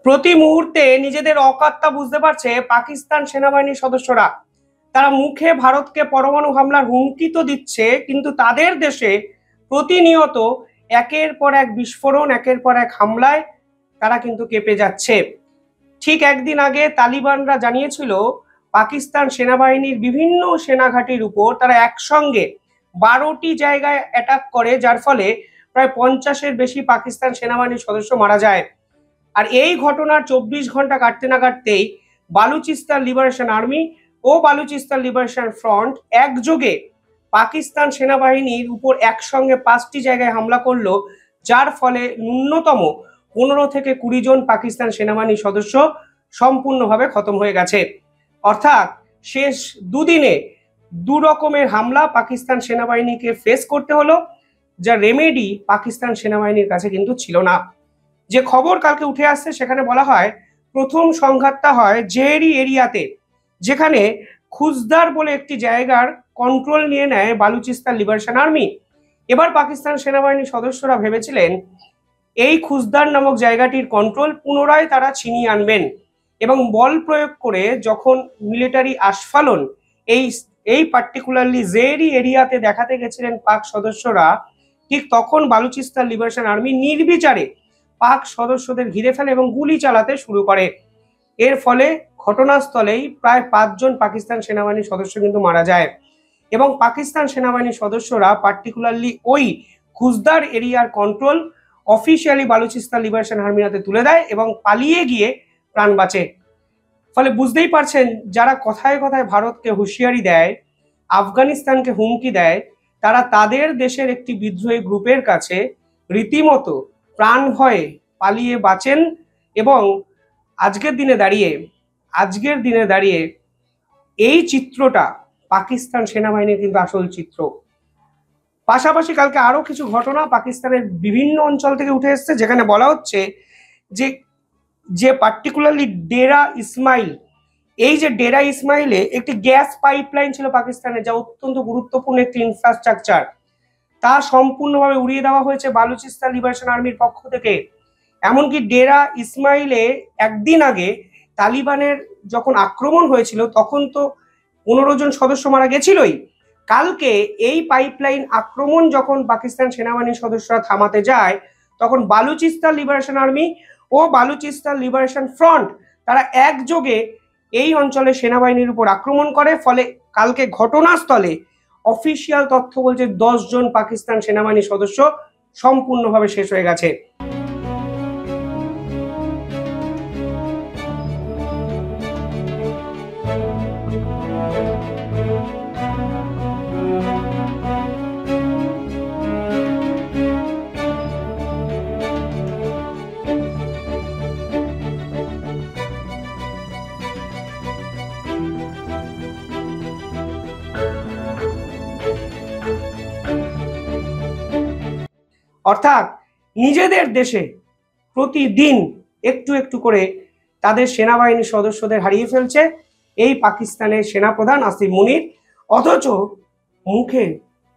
প্রতি মুহূর্তে নিজেদের অকাত্যা বুঝতে পারছে পাকিস্তান সেনাবাহিনীর সদস্যরা। তারা মুখে ভারতকে পরমাণু হামলার হুমকি তো দিচ্ছে, কিন্তু তাদের দেশে প্রতিনিয়ত একের পর এক বিস্ফোরণ, একের পর এক হামলায় তারা কিন্তু কেঁপে যাচ্ছে। ঠিক একদিন আগে তালিবানরা জানিয়েছিল পাকিস্তান সেনাবাহিনীর বিভিন্ন সেনাঘাঁটির উপর তারা একসঙ্গে 12টি জায়গায় অ্যাটাক করে, যার ফলে প্রায় 50-এর বেশি পাকিস্তান সেনাবাহিনীর সদস্য মারা যায়। আর এই ঘটনার 24 ঘন্টা কাটতে না কাটতেই বালুচিস্তান লিবারেশন আর্মি ও বালুচিস্তান লিবারেশন ফ্রন্ট একযোগে পাকিস্তান সেনাবাহিনীর উপর একসঙ্গে 5টি জায়গায় হামলা করলো, যার ফলে ন্যূনতম 15 থেকে 20 জন পাকিস্তান সেনাবাহিনীর সদস্য সম্পূর্ণভাবে খতম হয়ে গেছে। অর্থাৎ শেষ দুদিনে দু রকমের হামলা পাকিস্তান সেনাবাহিনীকে ফেস করতে হলো, যা রেমেডি পাকিস্তান সেনাবাহিনীর কাছে কিন্তু ছিল না। যে খবর কালকে উঠে আসছে সেখানে বলা হয় প্রথম সংঘাতটা হয় জেহেরি এরিয়াতে, যেখানে খুজদার বলে একটি জায়গার কন্ট্রোল নিয়ে নেয় বালুচিস্তান লিবারেশন আর্মি। এবার পাকিস্তান সেনাবাহিনীর সদস্যরা ভেবেছিলেন এই খুজদার নামক জায়গাটির কন্ট্রোল পুনরায় তারা ছিনিয়ে আনবেন এবং বল প্রয়োগ করে যখন মিলিটারি আস্ফালন এই পার্টিকুলারলি জেহেরি এরিয়াতে দেখাতে গেছিলেন পাক সদস্যরা, ঠিক তখন বালুচিস্তান লিবারেশন আর্মি নির্বিচারে পাক সদস্যদের ঘিরে ফেলে এবং গুলি চালাতে শুরু করে। এর ফলে ঘটনাস্থলেই প্রায় 5 জন পাকিস্তান সেনাবাহিনীর সদস্য কিন্তু মারা যায় এবং পাকিস্তান সেনাবাহিনীর সদস্যরা পার্টিকুলারলি ওই খুজদার এরিয়ার কন্ট্রোল অফিসিয়ালি বালুচিস্তান লিবারেশন আর্মির হাতে তুলে দেয় এবং পালিয়ে গিয়ে প্রাণ বাঁচে। ফলে বুঝতেই পারছেন, যারা কথায় কথায় ভারতকে হুঁশিয়ারি দেয়, আফগানিস্তানকে হুমকি দেয়, তারা তাদের দেশের একটি বিদ্রোহী গ্রুপের কাছে রীতিমতো প্রাণ ভয়ে পালিয়ে বাঁচেন। এবং আজকের দিনে দাঁড়িয়ে এই চিত্রটা পাকিস্তান সেনাবাহিনীর কিন্তু আসল চিত্র। পাশাপাশি কালকে আরো কিছু ঘটনা পাকিস্তানের বিভিন্ন অঞ্চল থেকে উঠে এসেছে, যেখানে বলা হচ্ছে যে পার্টিকুলারলি ডেরা ইসমাইল, এই যে ডেরা ইসমাইলে একটি গ্যাস পাইপলাইন ছিল পাকিস্তানে, যা অত্যন্ত গুরুত্বপূর্ণ একটি ইনফ্রাস্ট্রাকচার, তা সম্পূর্ণভাবে উড়িয়ে দেওয়া হয়েছে বালুচিস্তান লিবারেশন আর্মির পক্ষ থেকে। এমনকি ডেরা ইসমাইলে একদিন আগে তালিবানের যখন আক্রমণ হয়েছিল তখন তো 15 জন সদস্য মারা গেছিলই। কালকে এই পাইপলাইন আক্রমণ যখন পাকিস্তান সেনাবাহিনীর সদস্যরা থামাতে যায়, তখন বালুচিস্তান লিবারেশন আর্মি ও বালুচিস্তান লিবারেশন ফ্রন্ট তারা একযোগে এই অঞ্চলে সেনাবাহিনীর উপর আক্রমণ করে। ফলে কালকে ঘটনাস্থলে অফিসিয়াল তথ্য বলছে 10 জন পাকিস্তান সেনাবাহিনীর সদস্য সম্পূর্ণভাবে শেষ হয়ে গেছে। অর্থাৎ নিজেদের দেশে প্রতিদিন একটু একটু করে তাদের সেনাবাহিনীর সদস্যদের হারিয়ে ফেলছে এই পাকিস্তানের সেনাপ্রধান আসিম মুনির, অথচ মুখে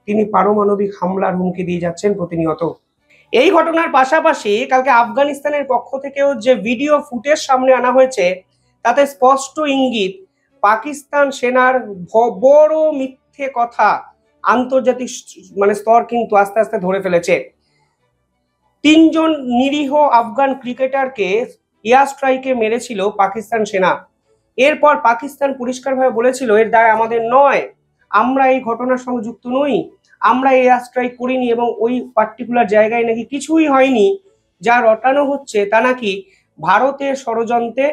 তিনি পারমাণবিক হামলার হুমকি দিয়ে যাচ্ছেন প্রতিনিয়ত। এই ঘটনার পাশাপাশি কালকে আফগানিস্তানের পক্ষ থেকেও যে ভিডিও ফুটেজ সামনে আনা হয়েছে, তাতে স্পষ্ট ইঙ্গিত পাকিস্তান সেনার বড় মিথ্যে কথা আন্তর্জাতিক স্তর কিন্তু আস্তে আস্তে ধরে ফেলেছে। 3 জন নিরীহ আফগান ক্রিকেটারকে এয়ার স্ট্রাইকে মেরেছিল পাকিস্তান সেনা। এরপর পাকিস্তান পরিষ্কারভাবে বলেছিল এর দায় আমাদের নয়, আমরা এই ঘটনার সঙ্গে যুক্ত নই, আমরা এয়ার স্ট্রাইক করিনি এবং ওই পার্টিকুলার জায়গায় নাকি কিছুই হয়নি। যা রটানো হচ্ছে তা নাকি ভারতের ষড়যন্ত্রে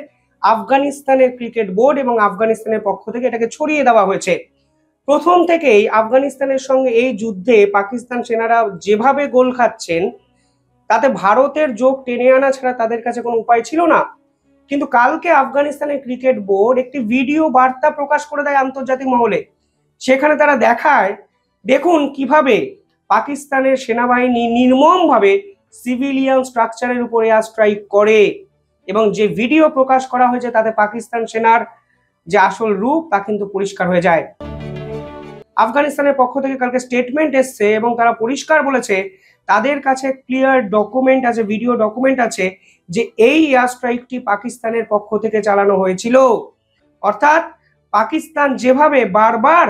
আফগানিস্তানের ক্রিকেট বোর্ড এবং আফগানিস্তানের পক্ষ থেকে এটাকে ছড়িয়ে দেওয়া হয়েছে। প্রথম থেকেই আফগানিস্তানের সঙ্গে এই যুদ্ধে পাকিস্তান সেনারা যেভাবে গোল খাচ্ছেন, তাতে ভারতের যোগ টেনে আনা ছাড়া তাদের কাছে কোনো উপায় ছিল না। কিন্তু কালকে আফগানিস্তানের ক্রিকেট বোর্ড একটি ভিডিও বার্তা প্রকাশ করে দেয় আন্তর্জাতিক মহলে। সেখানে তারা দেখায়, দেখুন কিভাবে পাকিস্তানের সেনাবাহিনী নির্মমভাবে সিভিলিয়ান স্ট্রাকচারের উপর এয়ার স্ট্রাইক করে, এবং যে ভিডিও প্রকাশ করা হয়েছে তাতে পাকিস্তান সেনার যে আসল রূপ তা কিন্তু পরিষ্কার হয়ে যায়। আফগানিস্তানের পক্ষ থেকে কালকে স্টেটমেন্ট এসছে এবং তারা পরিষ্কার বলেছে তাদের কাছে ক্লিয়ার ডকুমেন্ট আছে, ভিডিও ডকুমেন্ট আছে যে এই এয়ার স্ট্রাইকটি পাকিস্তানের পক্ষ থেকে চালানো হয়েছিল। অর্থাৎ পাকিস্তান যেভাবে বারবার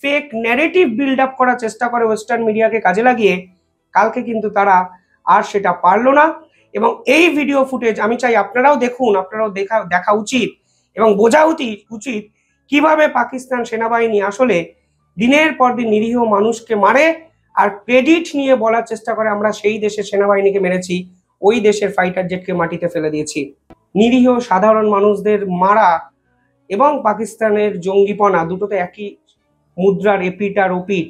ফেক ন্যারেটিভ বিল্ড আপ করার চেষ্টা করে ওয়েস্টার্ন মিডিয়াকে কাজে লাগিয়ে, কালকে কিন্তু তারা আর সেটা পারলো না। এবং এই ভিডিও ফুটেজ আমি চাই আপনারাও দেখুন, আপনারাও দেখা উচিত এবং বোঝা উচিত কিভাবে পাকিস্তান সেনাবাহিনী আসলে দিনের পর দিন নিরীহ মানুষকে মারে আর ক্রেডিট নিয়ে বলার চেষ্টা করে আমরা সেই দেশের সেনাবাহিনীকে মেরেছি, ওই দেশের ফাইটার জেটকে মাটিতে ফেলে দিয়েছি। নিরীহ সাধারণ মানুষদের মারা এবং পাকিস্তানের জঙ্গিপনা দুটোতে একই মুদ্রার এপিট আর ওপিট,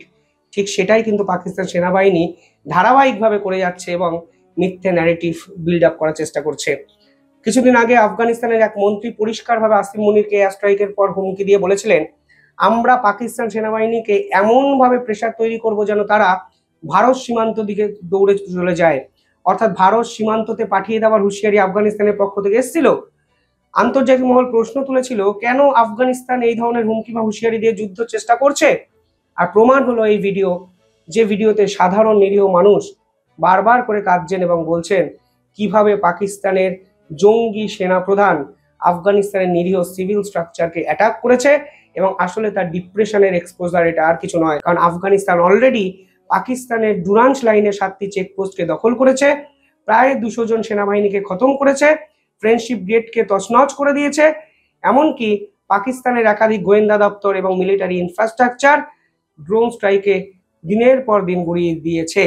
ঠিক সেটাই কিন্তু পাকিস্তান সেনাবাহিনী ধারাবাহিকভাবে করে যাচ্ছে এবং মিথ্যে ন্যারেটিভ বিল্ড আপ করার চেষ্টা করছে। কিছুদিন আগে আফগানিস্তানের এক মন্ত্রী পরিষ্কারভাবে আসিম মুনিরকে এয়ার স্ট্রাইকের পর হুমকি দিয়ে বলেছিলেন, আমরা পাকিস্তান সেনাবাহিনীকে এমনভাবে প্রেশার তৈরি করব যেন তারা ভারত সীমান্ত দিকে দৌড়ে চলে যায়। অর্থাৎ ভারত সীমান্ততে পাঠিয়ে দেওয়ার হুঁশিয়ারি আফগানিস্তানের পক্ষ থেকে এসেছিল। আন্তর্জাতিক মহল প্রশ্ন তুলেছিল কেন আফগানিস্তান এই ধরনের হুমকি বা হুঁশিয়ারি দিয়ে যুদ্ধ চেষ্টা করছে। আর প্রমাণ হলো এই ভিডিও, যে ভিডিওতে সাধারণ নিরীহ মানুষ বারবার করে কাঁদছেন এবং বলছেন কিভাবে পাকিস্তানের জঙ্গি সেনা প্রধান আফগানিস্তানের নিরীহ সিভিল স্ট্রাকচারকে অ্যাটাক করেছে এবং আসলে তার ডিপ্রেশনের এক্সপোজার, এটা আর কিছু নয়। কারণ আফগানিস্তান অলরেডি পাকিস্তানের ডুরান্স লাইনের 7টি চেকপোস্টকে দখল করেছে, প্রায় 200 জন সেনাবাহিনীকে খতম করেছে, ফ্রেন্ডশিপ গেটকে তছনছ করে দিয়েছে, এমনকি পাকিস্তানের একাধিক গোয়েন্দা দপ্তর এবং মিলিটারি ইনফ্রাস্ট্রাকচার ড্রোন স্ট্রাইকে দিনের পর দিন গুড়িয়ে দিয়েছে।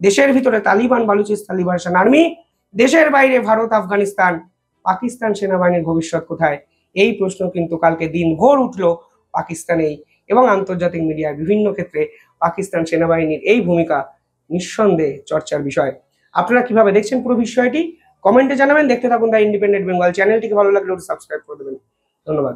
দেশের ভিতরে তালিবান বালুচিস্তান লিবারেশন আর্মি, দেশের বাইরে ভারত আফগানিস্তান, পাকিস্তান সেনাবাহিনীর ভবিষ্যৎ কোথায়? এই প্রশ্ন কিন্তু কালকে দিনভর উঠলো পাকিস্তানেই এবং আন্তর্জাতিক মিডিয়ার বিভিন্ন ক্ষেত্রে পাকিস্তান সেনাবাহিনীর এই ভূমিকা নিঃসন্দেহে চর্চার বিষয়। আপনারা কিভাবে দেখছেন পুরো বিষয়টি কমেন্টে জানাবেন। দেখতে থাকুন দ্য ইন্ডিপেন্ডেন্ট বেঙ্গল চ্যানেলটিকে ভালো লাগলে সাবস্ক্রাইব করে দেবেন। ধন্যবাদ।